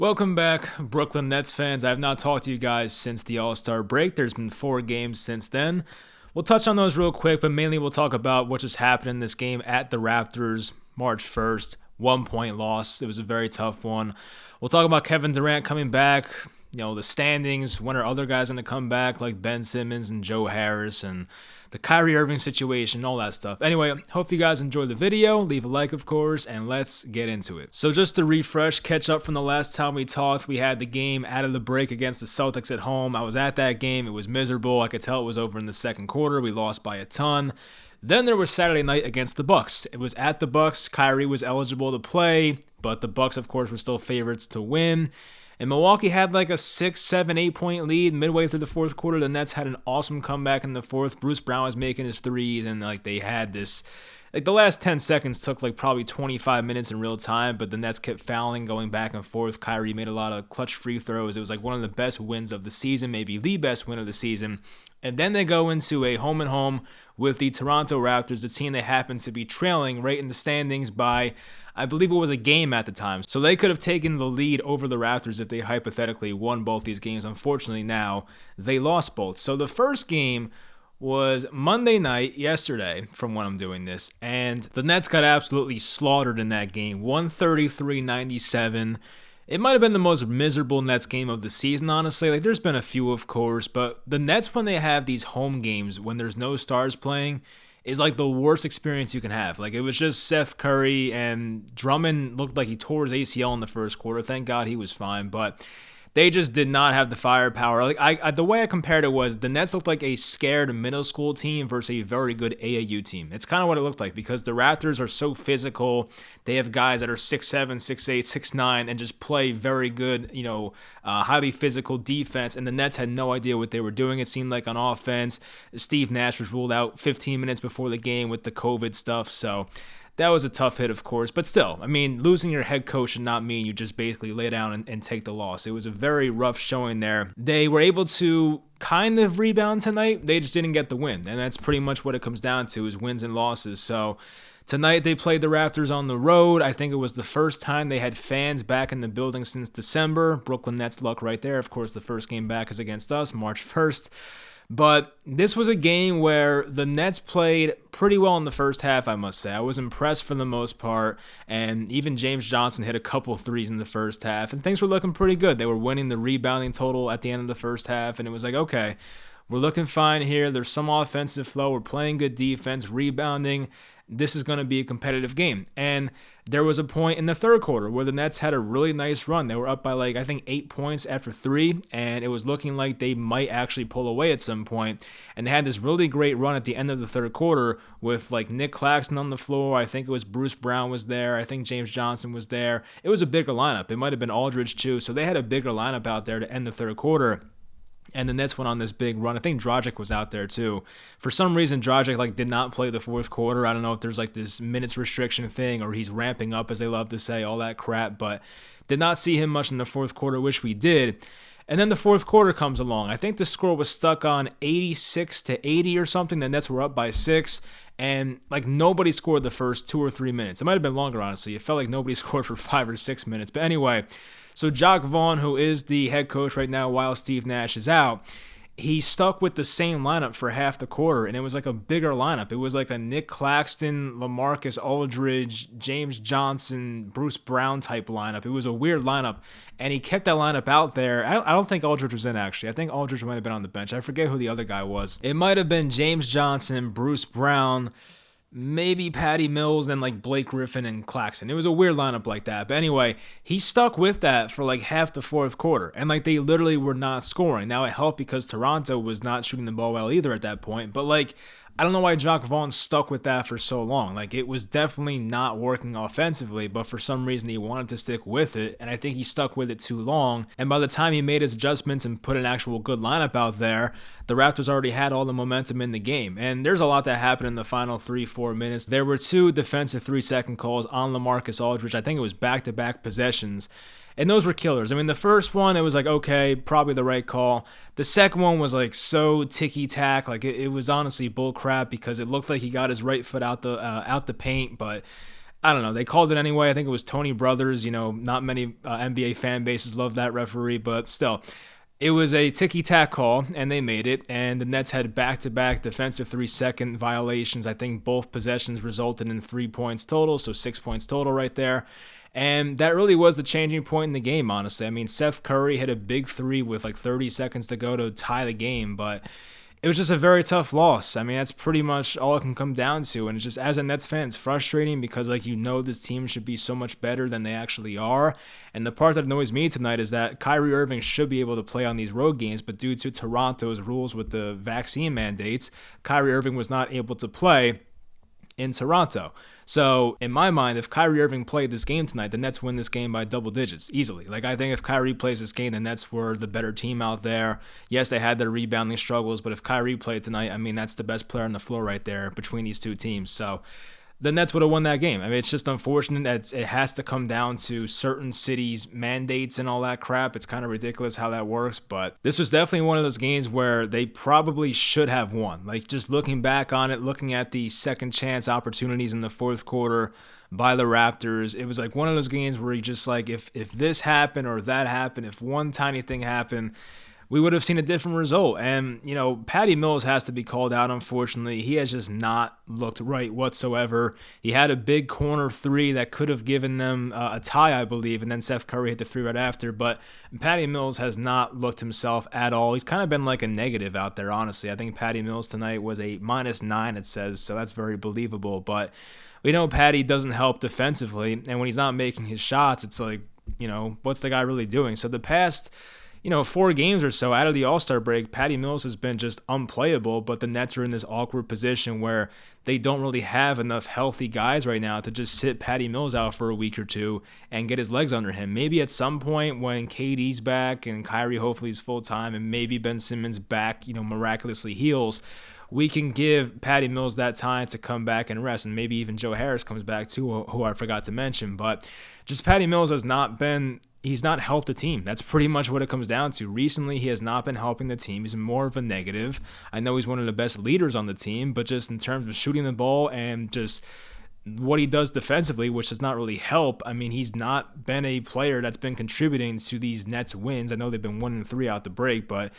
Welcome back, Brooklyn Nets fans. I have not talked to you guys since the All-Star break. There's been 4 games since then. We'll touch on those real quick, but mainly we'll talk about what just happened in this game at the Raptors, March 1st. 1-point loss. It was a very tough one. We'll talk about Kevin Durant coming back, the standings, when are other guys going to come back like Ben Simmons and Joe Harris, and the Kyrie Irving situation, all that stuff. Anyway, hope you guys enjoyed the video. Leave a like, of course, and let's get into it. So just to refresh, catch up from the last time we talked, we had the game out of the break against the Celtics at home. I was at that game. It was miserable. I could tell it was over in the second quarter. We lost by a ton. Then there was Saturday night against the Bucks. It was at the Bucks. Kyrie was eligible to play, but the Bucks, of course, were still favorites to win. And Milwaukee had like a 6, 7, 8-point lead midway through the fourth quarter. The Nets had an awesome comeback in the fourth. Bruce Brown was making his threes, and they had this. The last 10 seconds took probably 25 minutes in real time, but the Nets kept fouling, going back and forth. Kyrie made a lot of clutch free throws. It was one of the best wins of the season, maybe the best win of the season. And then they go into a home-and-home with the Toronto Raptors, the team they happen to be trailing right in the standings by, I believe it was a game at the time. So they could have taken the lead over the Raptors if they hypothetically won both these games. Unfortunately, now they lost both. So the first game was Monday night, yesterday, from when I'm doing this, and the Nets got absolutely slaughtered in that game, 133-97. It might have been the most miserable Nets game of the season, honestly. There's been a few, of course, but the Nets, when they have these home games, when there's no stars playing, is the worst experience you can have. It was just Seth Curry, and Drummond looked like he tore his ACL in the first quarter. Thank God he was fine, but they just did not have the firepower. The way I compared it was the Nets looked like a scared middle school team versus a very good AAU team. It's kind of what it looked like because the Raptors are so physical. They have guys that are 6'7", 6'8", 6'9", and just play very good, highly physical defense. And the Nets had no idea what they were doing. It seemed like on offense, Steve Nash was ruled out 15 minutes before the game with the COVID stuff. So that was a tough hit, of course, but still, losing your head coach should not mean you just basically lay down and take the loss. It was a very rough showing there. They were able to kind of rebound tonight. They just didn't get the win, and that's pretty much what it comes down to is wins and losses. So tonight they played the Raptors on the road. I think it was the first time they had fans back in the building since December. Brooklyn Nets luck right there. Of course, the first game back is against us, March 1st. But this was a game where the Nets played pretty well in the first half, I must say. I was impressed for the most part, and even James Johnson hit a couple threes in the first half, and things were looking pretty good. They were winning the rebounding total at the end of the first half, and it was okay, we're looking fine here. There's some offensive flow. We're playing good defense, rebounding. This is going to be a competitive game. And there was a point in the third quarter where the Nets had a really nice run. They were up by 8 points after 3, and it was looking like they might actually pull away at some point. And they had this really great run at the end of the third quarter with Nick Claxton on the floor. I think it was Bruce Brown was there. I think James Johnson was there. It was a bigger lineup. It might have been Aldridge too. So they had a bigger lineup out there to end the third quarter. And the Nets went on this big run. I think Dragic was out there too. For some reason, Dragic did not play the fourth quarter. I don't know if there's this minutes restriction thing or he's ramping up, as they love to say, all that crap. But did not see him much in the fourth quarter. Wish we did. And then the fourth quarter comes along. I think the score was stuck on 86-80 or something. The Nets were up by 6. And nobody scored the first 2 or 3 minutes. It might have been longer, honestly. It felt like nobody scored for 5 or 6 minutes. But anyway, so Jacque Vaughn, who is the head coach right now while Steve Nash is out, he stuck with the same lineup for half the quarter, and it was a bigger lineup. It was a Nick Claxton, LaMarcus Aldridge, James Johnson, Bruce Brown type lineup. It was a weird lineup, and he kept that lineup out there. I don't think Aldridge was in, actually. I think Aldridge might have been on the bench. I forget who the other guy was. It might have been James Johnson, Bruce Brown, maybe Patty Mills, then Blake Griffin and Claxton. It was a weird lineup like that. But anyway, he stuck with that for half the fourth quarter. And they literally were not scoring. Now it helped because Toronto was not shooting the ball well either at that point. But I don't know why Jacque Vaughn stuck with that for so long. It was definitely not working offensively, but for some reason he wanted to stick with it, and I think he stuck with it too long. And by the time he made his adjustments and put an actual good lineup out there, the Raptors already had all the momentum in the game. And there's a lot that happened in the final 3-4 minutes. There were 2 defensive 3-second calls on LaMarcus Aldridge. I think it was back-to-back possessions. And those were killers. The first one, it was okay, probably the right call. The second one was so ticky-tack. It was honestly bull crap because it looked like he got his right foot out the paint, but I don't know. They called it anyway. I think it was Tony Brothers. Not many NBA fan bases love that referee, but still. It was a ticky-tack call, and they made it, and the Nets had back-to-back defensive 3-second violations. I think both possessions resulted in 3 points total, so 6 points total right there. And that really was the changing point in the game, honestly. I mean, Seth Curry hit a big three with like 30 seconds to go to tie the game, but it was just a very tough loss. I mean, that's pretty much all it can come down to. And it's just, as a Nets fan, it's frustrating because, this team should be so much better than they actually are. And the part that annoys me tonight is that Kyrie Irving should be able to play on these road games, but due to Toronto's rules with the vaccine mandates, Kyrie Irving was not able to play in Toronto. So in my mind, if Kyrie Irving played this game tonight, the Nets win this game by double digits easily. I think if Kyrie plays this game, the Nets were the better team out there. Yes, they had their rebounding struggles, but if Kyrie played tonight, I mean, that's the best player on the floor right there between these two teams. So the Nets would have won that game. I mean, it's just unfortunate that it has to come down to certain cities' mandates and all that crap. It's kind of ridiculous how that works, but this was definitely one of those games where they probably should have won. Just looking back on it, looking at the second chance opportunities in the fourth quarter by the Raptors, it was like one of those games where you just if this happened or that happened, if one tiny thing happened, we would have seen a different result. And, Patty Mills has to be called out, unfortunately. He has just not looked right whatsoever. He had a big corner three that could have given them a tie, I believe, and then Seth Curry hit the three right after. But Patty Mills has not looked himself at all. He's kind of been like a negative out there, honestly. I think Patty Mills tonight was a -9, it says, so that's very believable. But we know Patty doesn't help defensively, and when he's not making his shots, it's what's the guy really doing? So the past 4 games or so out of the All-Star break, Patty Mills has been just unplayable, but the Nets are in this awkward position where they don't really have enough healthy guys right now to just sit Patty Mills out for a week or two and get his legs under him. Maybe at some point when KD's back and Kyrie hopefully is full-time and maybe Ben Simmons back, miraculously heals, we can give Patty Mills that time to come back and rest, and maybe even Joe Harris comes back too, who I forgot to mention. But just Patty Mills he's not helped the team. That's pretty much what it comes down to. Recently, he has not been helping the team. He's more of a negative. I know he's one of the best leaders on the team, but just in terms of shooting the ball and just what he does defensively, which does not really help. I mean, he's not been a player that's been contributing to these Nets wins. I know they've been 1-3 out the break, but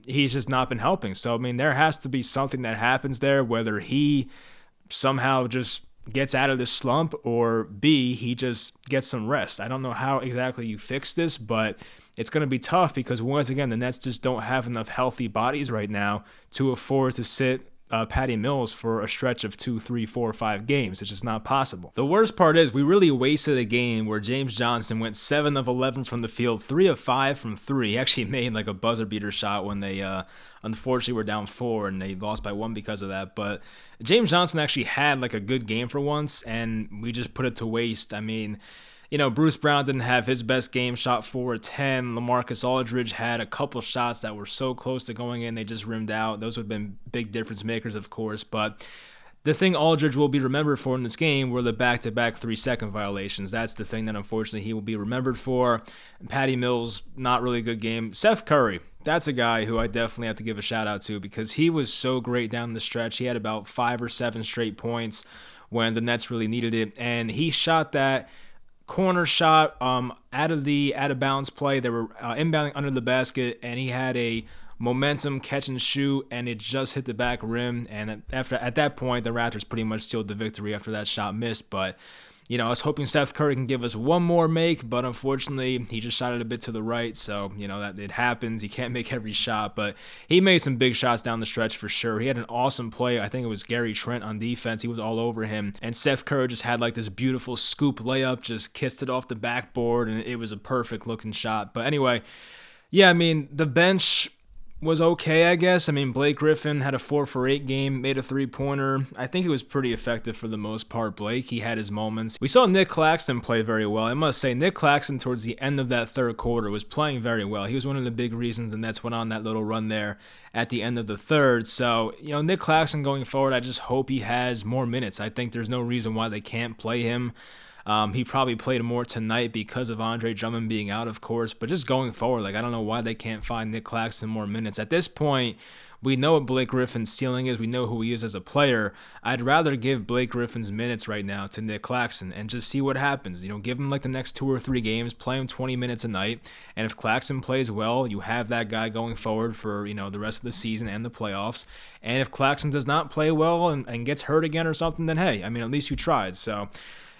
he's just not been helping. So, I mean, there has to be something that happens there, whether he somehow just gets out of this slump or B, he just gets some rest. I don't know how exactly you fix this, but it's going to be tough because, once again, the Nets just don't have enough healthy bodies right now to afford to sit Patty Mills for a stretch of 2, 3, 4, 5 games. It's just not possible. The worst part is we really wasted a game where James Johnson went 7 of 11 from the field, 3 of 5 from 3. He actually made a buzzer beater shot when they unfortunately were down 4 and they lost by 1 because of that. But James Johnson actually had a good game for once, and we just put it to waste. I mean, Bruce Brown didn't have his best game, shot 4 of 10. LaMarcus Aldridge had a couple shots that were so close to going in, they just rimmed out. Those would have been big difference makers, of course, but the thing Aldridge will be remembered for in this game were the back-to-back 3-second violations. That's the thing that unfortunately he will be remembered for. Patty Mills, not really a good game. Seth Curry, that's a guy who I definitely have to give a shout-out to because he was so great down the stretch. He had about 5 or 7 straight points when the Nets really needed it, and he shot that corner shot out of bounds play. They were inbounding under the basket, and he had a momentum catch and shoot, and it just hit the back rim. And at that point, the Raptors pretty much sealed the victory after that shot missed. But I was hoping Seth Curry can give us one more make, but unfortunately, he just shot it a bit to the right. So, that it happens. He can't make every shot, but he made some big shots down the stretch for sure. He had an awesome play. I think it was Gary Trent on defense. He was all over him. And Seth Curry just had this beautiful scoop layup, just kissed it off the backboard, and it was a perfect looking shot. But anyway, yeah, I mean, the bench was okay, I guess. I mean, Blake Griffin had a 4 for 8 game, made a 3-pointer. I think it was pretty effective for the most part. Blake, he had his moments. We saw Nick Claxton play very well. I must say, Nick Claxton towards the end of that third quarter was playing very well. He was one of the big reasons the Nets went on that little run there at the end of the third. So, Nick Claxton going forward, I just hope he has more minutes. I think there's no reason why they can't play him. He probably played more tonight because of Andre Drummond being out, of course, but just going forward, I don't know why they can't find Nick Claxton more minutes. At this point, we know what Blake Griffin's ceiling is. We know who he is as a player. I'd rather give Blake Griffin's minutes right now to Nick Claxton and just see what happens. Give him the next 2 or 3 games, play him 20 minutes a night, and if Claxton plays well, you have that guy going forward for the rest of the season and the playoffs. And if Claxton does not play well and gets hurt again or something, then hey, at least you tried. So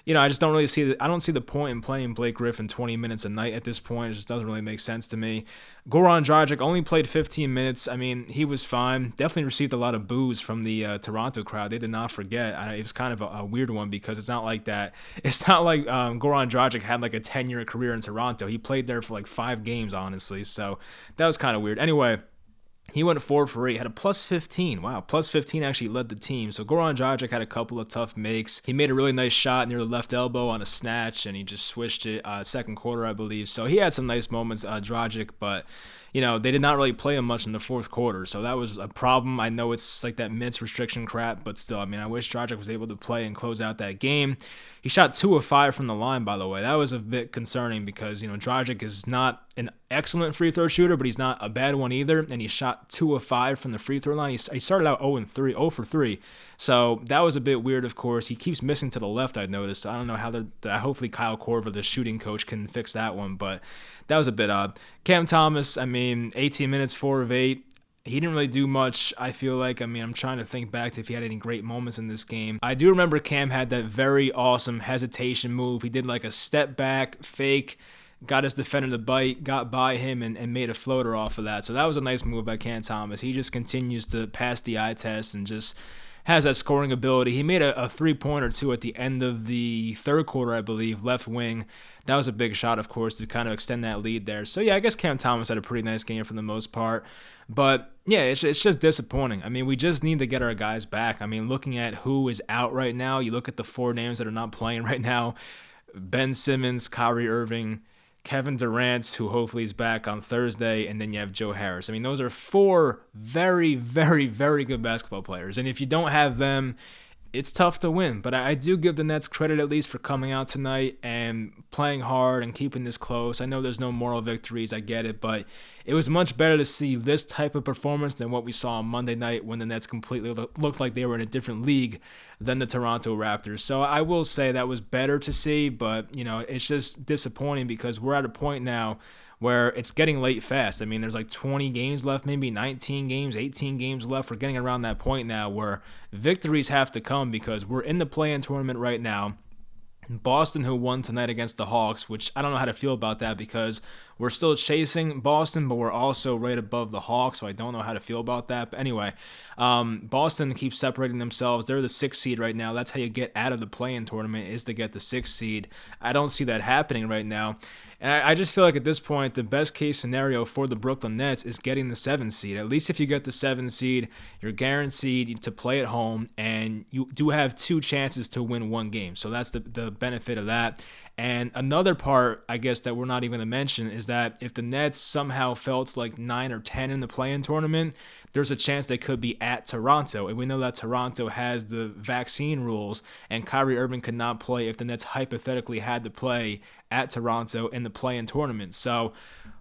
I just don't really see I don't see the point in playing Blake Griffin 20 minutes a night at this point. It just doesn't really make sense to me. Goran Dragic only played 15 minutes. He was fine. Definitely received a lot of boos from the Toronto crowd. They did not forget. It was kind of a weird one because it's not like that. It's not like Goran Dragic had a 10-year career in Toronto. He played there for 5 games, honestly. So that was kind of weird. Anyway, he went 4 for 8, had a plus 15. Wow, plus 15 actually led the team. So Goran Dragic had a couple of tough makes. He made a really nice shot near the left elbow on a snatch, and he just switched it second quarter, I believe. So he had some nice moments, Dragic, but they did not really play him much in the fourth quarter. So that was a problem. I know it's that minutes restriction crap, but still, I wish Dragic was able to play and close out that game. He shot 2 of 5 from the line, by the way. That was a bit concerning because, Dragic is not an excellent free throw shooter, but he's not a bad one either. And he shot 2 of 5 from the free throw line. He started out 0 for 3. So that was a bit weird, of course. He keeps missing to the left, I noticed. So I don't know how hopefully Kyle Korver, the shooting coach, can fix that one, but that was a bit odd. Cam Thomas, 18 minutes, 4 of 8. He didn't really do much, I feel like. I'm trying to think back to if he had any great moments in this game. I do remember Cam had that very awesome hesitation move. He did a step back, fake, got his defender to bite, got by him, and made a floater off of that. So that was a nice move by Cam Thomas. He just continues to pass the eye test and just has that scoring ability. He made a 3-pointer, too, at the end of the third quarter, I believe, left wing. That was a big shot, of course, to kind of extend that lead there. So, yeah, I guess Cam Thomas had a pretty nice game for the most part. But, yeah, it's just disappointing. We just need to get our guys back. Looking at who is out right now, you look at the 4 names that are not playing right now. Ben Simmons, Kyrie Irving, Kevin Durant, who hopefully is back on Thursday, and then you have Joe Harris. Those are 4 very, very, very good basketball players. And if you don't have them, it's tough to win. But I do give the Nets credit at least for coming out tonight and playing hard and keeping this close. I know there's no moral victories, I get it, but it was much better to see this type of performance than what we saw on Monday night when the Nets completely looked like they were in a different league than the Toronto Raptors. So I will say that was better to see, but it's just disappointing because we're at a point now where it's getting late fast. There's 20 games left, maybe 19 games, 18 games left. We're getting around that point now where victories have to come because we're in the play-in tournament right now. Boston, who won tonight against the Hawks, which I don't know how to feel about that because we're still chasing Boston, but we're also right above the Hawks, so I don't know how to feel about that. But anyway, Boston keeps separating themselves. They're the 6th seed right now. That's how you get out of the play-in tournament, is to get the 6th seed. I don't see that happening right now. And I just feel like at this point, the best case scenario for the Brooklyn Nets is getting the 7th seed. At least if you get the 7th seed, you're guaranteed to play at home, and you do have 2 chances to win 1 game. So that's the benefit of that. And another part, I guess, that we're not even going to mention is that if the Nets somehow fell to 9 or 10 in the play-in tournament, there's a chance they could be at Toronto. And we know that Toronto has the vaccine rules, and Kyrie Irving could not play if the Nets hypothetically had to play at Toronto in the play-in tournament. So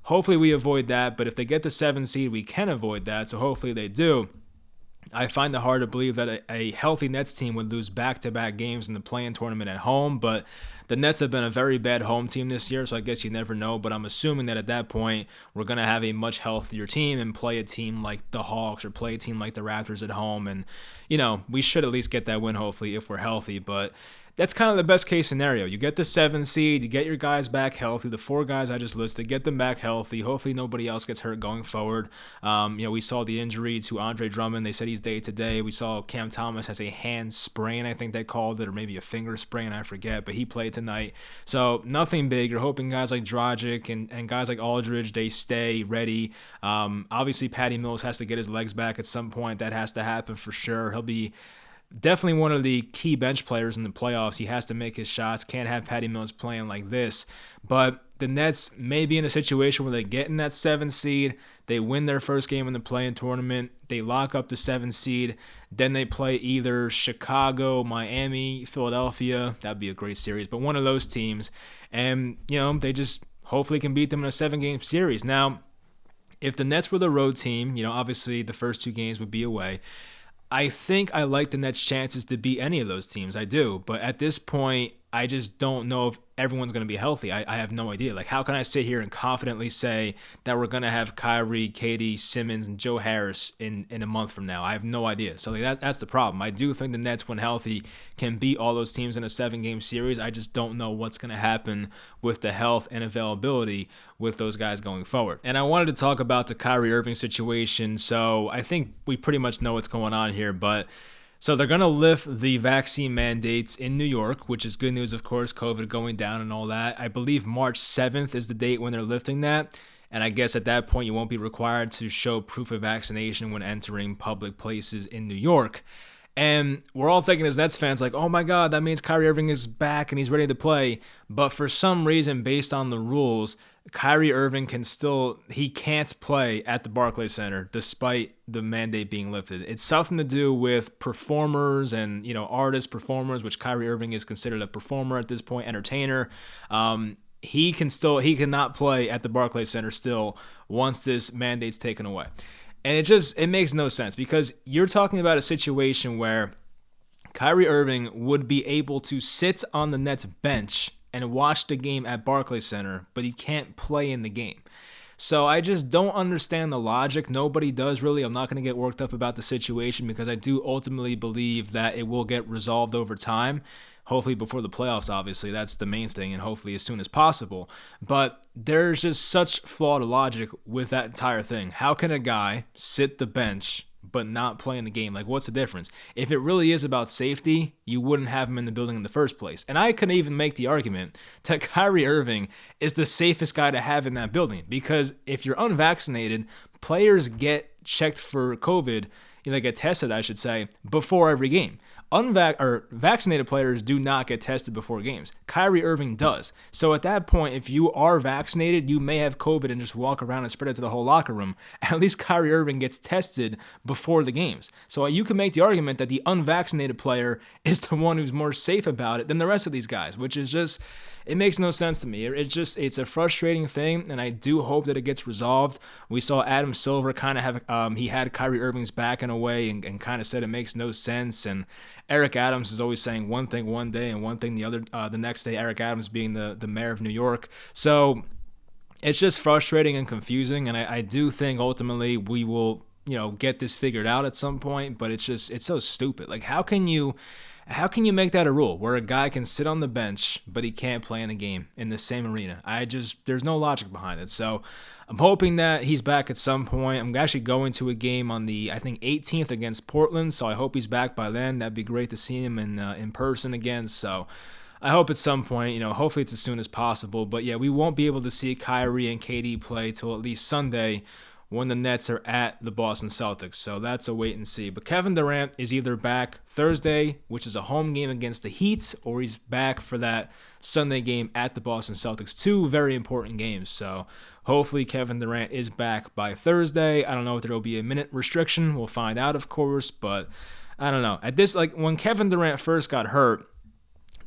hopefully we avoid that. But if they get the 7th seed, we can avoid that. So hopefully they do. I find it hard to believe that a healthy Nets team would lose back-to-back games in the play-in tournament at home, but the Nets have been a very bad home team this year, so I guess you never know, but I'm assuming that at that point, we're going to have a much healthier team and play a team like the Hawks or play a team like the Raptors at home, and, we should at least get that win, hopefully, if we're healthy, but that's kind of the best case scenario. You get the 7th seed, you get your guys back healthy, the 4 guys I just listed, get them back healthy. Hopefully nobody else gets hurt going forward. We saw the injury to Andre Drummond. They said he's day-to-day. We saw Cam Thomas has a hand sprain, I think they called it, or maybe a finger sprain, I forget, but he played tonight. So nothing big. You're hoping guys like Dragic and guys like Aldridge, they stay ready. Obviously Patty Mills has to get his legs back at some point. That has to happen for sure. He'll be definitely one of the key bench players in the playoffs. He has to make his shots. Can't have Patty Mills playing like this. But the Nets may be in a situation where they get in that 7 seed. They win their first game in the play-in tournament. They lock up the 7 seed. Then they play either Chicago, Miami, Philadelphia. That'd be a great series. But one of those teams. And, they just hopefully can beat them in a 7-game series. Now, if the Nets were the road team, obviously the first 2 games would be away. I think I like the Nets' chances to beat any of those teams. I do. But at this point, I just don't know if everyone's going to be healthy. I have no idea. Like, how can I sit here and confidently say that we're going to have Kyrie, KD, Simmons, and Joe Harris in a month from now? I have no idea. So that's the problem. I do think the Nets, when healthy, can beat all those teams in a 7-game series. I just don't know what's going to happen with the health and availability with those guys going forward. And I wanted to talk about the Kyrie Irving situation. So I think we pretty much know what's going on here, but so they're going to lift the vaccine mandates in New York, which is good news, of course, COVID going down and all that. I believe March 7th is the date when they're lifting that. And I guess at that point, you won't be required to show proof of vaccination when entering public places in New York. And we're all thinking as Nets fans, like, oh my God, that means Kyrie Irving is back and he's ready to play. But for some reason, based on the rules, Kyrie Irving can't play at the Barclays Center despite the mandate being lifted. It's something to do with performers and, artist performers, which Kyrie Irving is considered a performer at this point, entertainer. He cannot play at the Barclays Center still once this mandate's taken away. And it makes no sense because you're talking about a situation where Kyrie Irving would be able to sit on the Nets bench and watch the game at Barclays Center, but he can't play in the game. So I just don't understand the logic. Nobody does really. I'm not going to get worked up about the situation because I do ultimately believe that it will get resolved over time. Hopefully before the playoffs, obviously. That's the main thing, and hopefully as soon as possible. But there's just such flawed logic with that entire thing. How can a guy sit the bench but not play in the game? Like, what's the difference? If it really is about safety, you wouldn't have him in the building in the first place. And I could even make the argument that Kyrie Irving is the safest guy to have in that building because if you're unvaccinated, players get checked for COVID, get tested, I should say, before every game. Vaccinated players do not get tested before games. Kyrie Irving does. So at that point, if you are vaccinated, you may have COVID and just walk around and spread it to the whole locker room. At least Kyrie Irving gets tested before the games. So you can make the argument that the unvaccinated player is the one who's more safe about it than the rest of these guys, which is just, it makes no sense to me. It's a frustrating thing, and I do hope that it gets resolved. We saw Adam Silver kind of have, he had Kyrie Irving's back in a way and kind of said it makes no sense. And Eric Adams is always saying one thing one day and one thing the other, the next day, Eric Adams being the mayor of New York. So it's just frustrating and confusing, and I do think ultimately we will, get this figured out at some point, but it's so stupid. Like, how can you make that a rule where a guy can sit on the bench, but he can't play in a game in the same arena? There's no logic behind it. So I'm hoping that he's back at some point. I'm actually going to a game on the, I think, 18th against Portland. So I hope he's back by then. That'd be great to see him in person again. So I hope at some point, hopefully it's as soon as possible. But yeah, we won't be able to see Kyrie and KD play till at least Sunday when the Nets are at the Boston Celtics. So that's a wait and see. But Kevin Durant is either back Thursday, which is a home game against the Heat, or he's back for that Sunday game at the Boston Celtics. 2 very important games. So hopefully Kevin Durant is back by Thursday. I don't know if there will be a minute restriction. We'll find out, of course, but I don't know. When Kevin Durant first got hurt,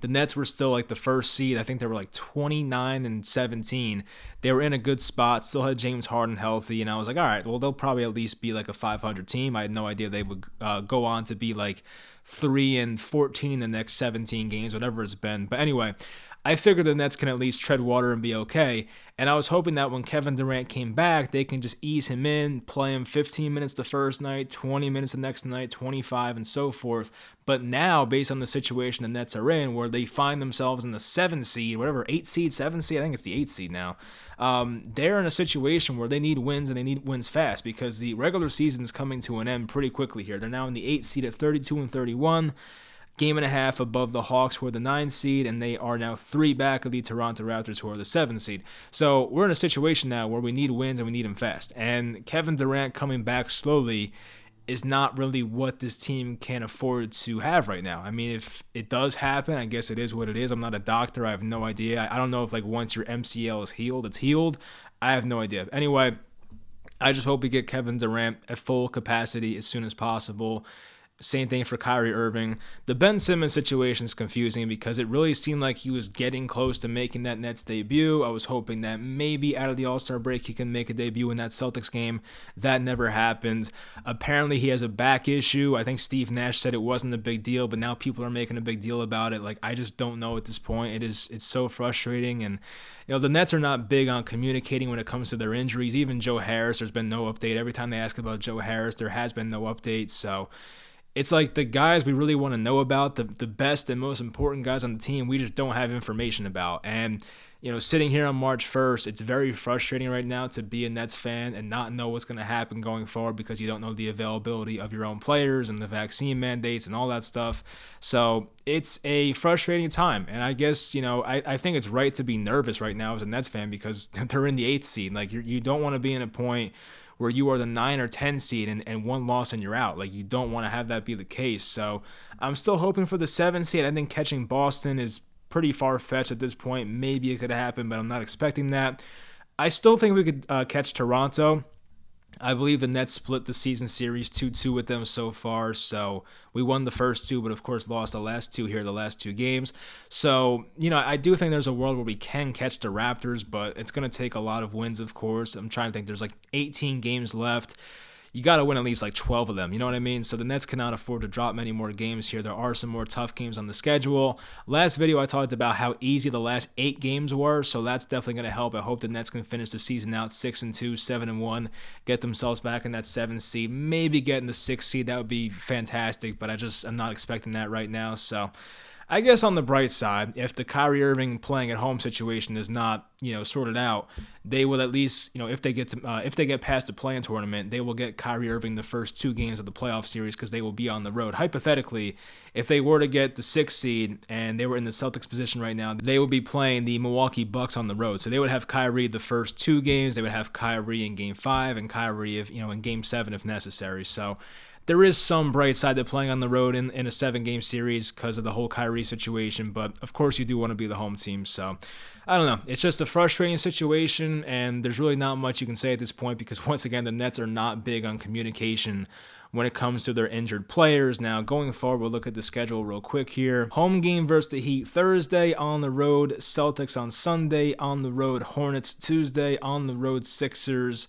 the Nets were still the first seed. I think they were 29-17. They were in a good spot, still had James Harden healthy, and I was like, all right, well, they'll probably at least be a 500 team. I had no idea they would go on to be 3-14 the next 17 games, whatever it's been. But anyway, I figured the Nets can at least tread water and be okay. And I was hoping that when Kevin Durant came back, they can just ease him in, play him 15 minutes the first night, 20 minutes the next night, 25, and so forth. But now, based on the situation the Nets are in, where they find themselves in the 7 seed, whatever, 8 seed, 7 seed, I think it's the 8 seed now, they're in a situation where they need wins, and they need wins fast, because the regular season is coming to an end pretty quickly here. They're now in the 8 seed at 32-31. Game and a half above the Hawks, who are the 9 seed, and they are now 3 back of the Toronto Raptors, who are the 7 seed. So we're in a situation now where we need wins and we need them fast. And Kevin Durant coming back slowly is not really what this team can afford to have right now. I mean, if it does happen, I guess it is what it is. I'm not a doctor. I have no idea. I don't know if like once your MCL is healed, it's healed. I have no idea. Anyway, I just hope we get Kevin Durant at full capacity as soon as possible. Same thing for Kyrie Irving. The Ben Simmons situation is confusing because it really seemed like he was getting close to making that Nets debut. I was hoping that maybe out of the All-Star break he can make a debut in that Celtics game. That never happened. Apparently he has a back issue. I think Steve Nash said it wasn't a big deal, but now people are making a big deal about it. Like, I just don't know at this point. It's so frustrating, and the Nets are not big on communicating when it comes to their injuries. Even Joe Harris, there's been no update. Every time they ask about Joe Harris, there has been no update. So it's like the guys we really want to know about, the best and most important guys on the team, we just don't have information about. And, sitting here on March 1st, it's very frustrating right now to be a Nets fan and not know what's going to happen going forward because you don't know the availability of your own players and the vaccine mandates and all that stuff. So it's a frustrating time. And I guess, I think it's right to be nervous right now as a Nets fan because they're in the 8th seed. Like, you don't want to be in a point where you are the 9 or 10 seed and one loss and you're out. Like, you don't want to have that be the case. So I'm still hoping for the 7 seed. I think catching Boston is pretty far-fetched at this point. Maybe it could happen, but I'm not expecting that. I still think we could catch Toronto. I believe the Nets split the season series 2-2 with them so far, so we won the first 2, but of course lost the last 2 here, the last 2 games. So, I do think there's a world where we can catch the Raptors, but it's going to take a lot of wins, of course. I'm trying to think. There's like 18 games left. You got to win at least like 12 of them, you know what I mean? So the Nets cannot afford to drop many more games here. There are some more tough games on the schedule. Last video, I talked about how easy the last 8 games were, so that's definitely going to help. I hope the Nets can finish the season out 6-2, 7-1, get themselves back in that 7th seed, maybe get in the 6th seed. That would be fantastic, but I'm not expecting that right now, so I guess on the bright side, if the Kyrie Irving playing at home situation is not, sorted out, they will at least, if they get past the play-in tournament, they will get Kyrie Irving the first 2 games of the playoff series because they will be on the road. Hypothetically, if they were to get the 6th seed and they were in the Celtics position right now, they would be playing the Milwaukee Bucks on the road. So they would have Kyrie the first 2 games. They would have Kyrie in Game 5 and Kyrie in Game 7 if necessary. So there is some bright side to playing on the road in a 7-game series because of the whole Kyrie situation, but of course you do want to be the home team. So I don't know. It's just a frustrating situation, and there's really not much you can say at this point because, once again, the Nets are not big on communication when it comes to their injured players. Now, going forward, we'll look at the schedule real quick here. Home game versus the Heat Thursday, on the road Celtics on Sunday, on the road Hornets Tuesday, on the road Sixers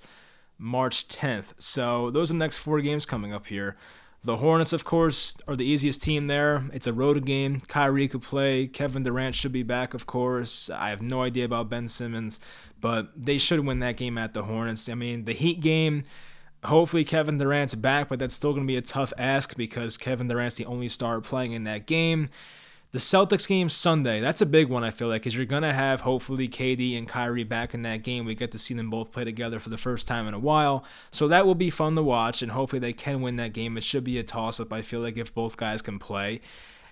March 10th. So those are the next 4 games coming up here. The Hornets, of course, are the easiest team there. It's a road game. Kyrie could play. Kevin Durant should be back, of course. I have no idea about Ben Simmons, but they should win that game at the Hornets. I mean, the Heat game, hopefully Kevin Durant's back, but that's still going to be a tough ask because Kevin Durant's the only star playing in that game. The Celtics game Sunday, that's a big one, I feel like, because you're going to have, hopefully, KD and Kyrie back in that game. We get to see them both play together for the first time in a while. So that will be fun to watch, and hopefully they can win that game. It should be a toss-up, I feel like, if both guys can play.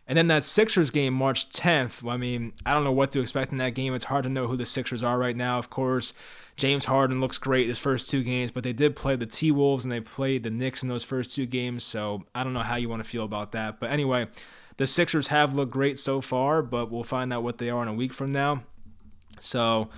And then that Sixers game, March 10th, I mean, I don't know what to expect in that game. It's hard to know who the Sixers are right now. Of course, James Harden looks great his first 2 games, but they did play the T-Wolves and they played the Knicks in those first 2 games, so I don't know how you want to feel about that. But anyway, the Sixers have looked great so far, but we'll find out what they are in a week from now. So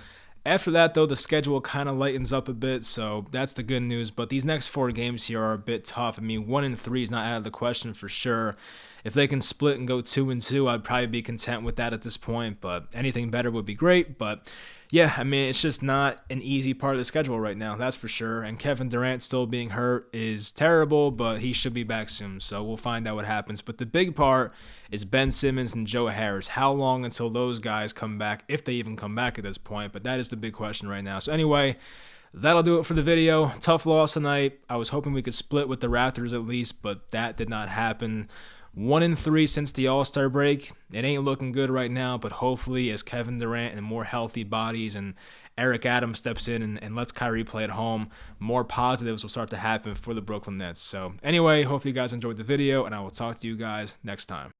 after that, though, the schedule kind of lightens up a bit, so that's the good news. But these next 4 games here are a bit tough. I mean, 1-3 is not out of the question for sure. If they can split and go 2-2, I'd probably be content with that at this point, but anything better would be great. But yeah, I mean, it's just not an easy part of the schedule right now, that's for sure. And Kevin Durant still being hurt is terrible, but he should be back soon, so we'll find out what happens. But the big part is Ben Simmons and Joe Harris. How long until those guys come back, if they even come back at this point? But that is the big question right now. So anyway, that'll do it for the video. Tough loss tonight. I was hoping we could split with the Raptors at least, but that did not happen. 1-3 since the All-Star break. It ain't looking good right now, but hopefully as Kevin Durant and more healthy bodies and Eric Adams steps in and lets Kyrie play at home, more positives will start to happen for the Brooklyn Nets. So anyway, hopefully you guys enjoyed the video, and I will talk to you guys next time.